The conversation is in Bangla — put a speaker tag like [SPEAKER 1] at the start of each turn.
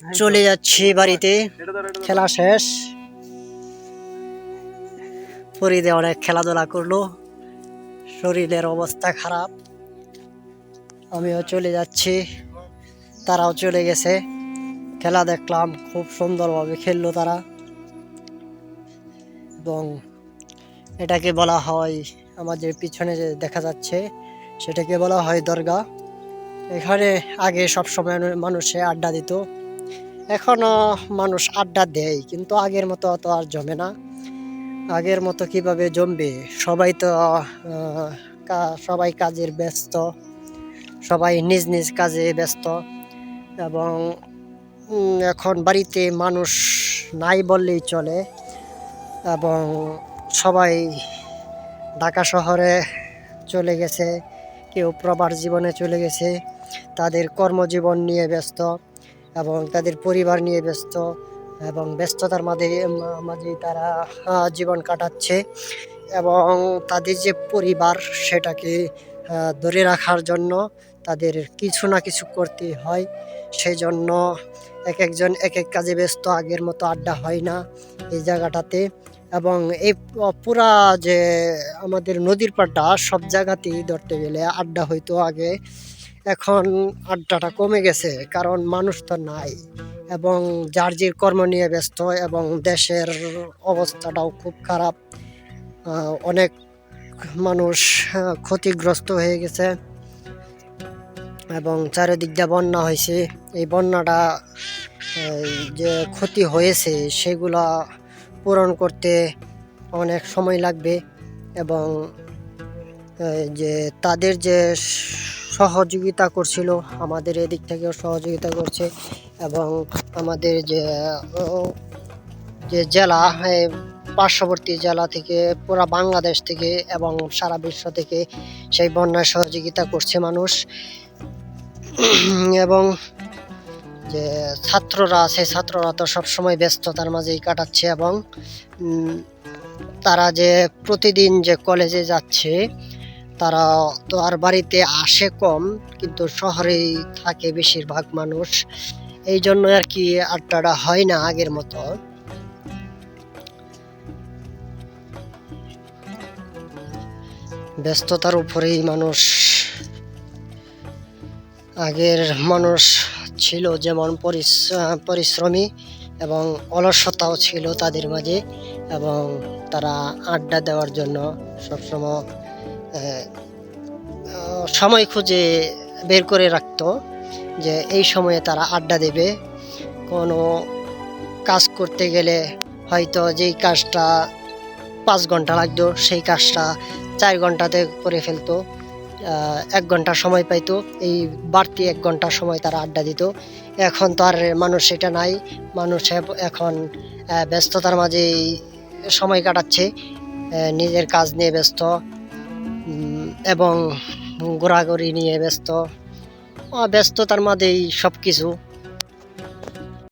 [SPEAKER 1] চলে যাচ্ছি বাড়িতে, খেলা শেষ। ফরিদে অনেক খেলাধুলা করলো, শরীরের অবস্থা খারাপ। আমিও চলে যাচ্ছি, তারাও চলে গেছে। খেলা দেখলাম, খুব সুন্দরভাবে খেললো তারা। এবং এটাকে বলা হয়, আমাদের পিছনে যে দেখা যাচ্ছে সেটাকে বলা হয় দরগা। এখানে আগে সবসময় মানুষে আড্ডা দিত, এখনো মানুষ আড্ডা দেয়, কিন্তু আগের মতো অত আর জমে না। আগের মতো কিভাবে জমবে? সবাই তো সবাই কাজের ব্যস্ত, সবাই নিজ নিজ কাজে ব্যস্ত। এবং এখন বাড়িতে মানুষ নাই বললেই চলে। এবং সবাই ঢাকা শহরে চলে গেছে, কেউ প্রবাস জীবনে চলে গেছে, তাদের কর্মজীবন নিয়ে ব্যস্ত এবং তাদের পরিবার নিয়ে ব্যস্ত। এবং ব্যস্ততার মাঝেই তারা জীবন কাটাচ্ছে। এবং তাদের যে পরিবার, সেটাকে ধরে রাখার জন্য তাদের কিছু না কিছু করতে হয়। সেই জন্য এক একজন এক এক কাজে ব্যস্ত, আগের মতো আড্ডা হয় না এই জায়গাটাতে। এবং এই পুরা যে আমাদের নদীর পাড়টা, সব জায়গাতেই ধরতে গেলে আড্ডা হইতো আগে। এখন আড্ডাটা কমে গেছে, কারণ মানুষ তো নাই এবং যার যে কর্ম নিয়ে ব্যস্ত। এবং দেশের অবস্থাটাও খুব খারাপ, অনেক মানুষ ক্ষতিগ্রস্ত হয়ে গেছে এবং চারিদিক দিয়ে বন্যা হয়েছে। এই বন্যাটা যে ক্ষতি হয়েছে সেগুলা পূরণ করতে অনেক সময় লাগবে। এবং যে তাদের যে সহযোগিতা করছিল, আমাদের এদিক থেকেও সহযোগিতা করছে। এবং আমাদের যে জেলা, পার্শ্ববর্তী জেলা থেকে, পুরা বাংলাদেশ থেকে এবং সারা বিশ্ব থেকে সেই বন্যায় সহযোগিতা করছে মানুষ। এবং যে ছাত্ররা আছে, ছাত্ররা তো সবসময় ব্যস্ততার মাঝেই কাটাচ্ছে। এবং তারা যে প্রতিদিন যে কলেজে যাচ্ছে, তারা তো আর বাড়িতে আসে কম, কিন্তু শহরেই থাকে বেশিরভাগ মানুষ। এই জন্য আর কি আড্ডাটা হয় না আগের মতো। ব্যস্ততার উপরেই মানুষ, আগের মানুষ ছিল যেমন পরিশ্রমী, এবং অলসতাও ছিল তাদের মাঝে। এবং তারা আড্ডা দেওয়ার জন্য সবসময় সময় খুঁজে বের করে রাখতো, যে এই সময়ে তারা আড্ডা দেবে। কোনো কাজ করতে গেলে হয়তো যেই কাজটা 5 ঘন্টা লাগতো, সেই কাজটা 4 ঘন্টাতে করে ফেলতো, 1 ঘন্টা সময় পাইতো। এই বাড়তি 1 ঘন্টা সময় তারা আড্ডা দিত। এখন তো আর মানুষ এটা নাই, মানুষ এখন ব্যস্ততার মাঝেই সময় কাটাচ্ছে, নিজের কাজ নিয়ে ব্যস্ত এবং ঘোরাঘুরি নিয়ে ব্যস্ত। ব্যস্ততার মাঝেই সব কিছু।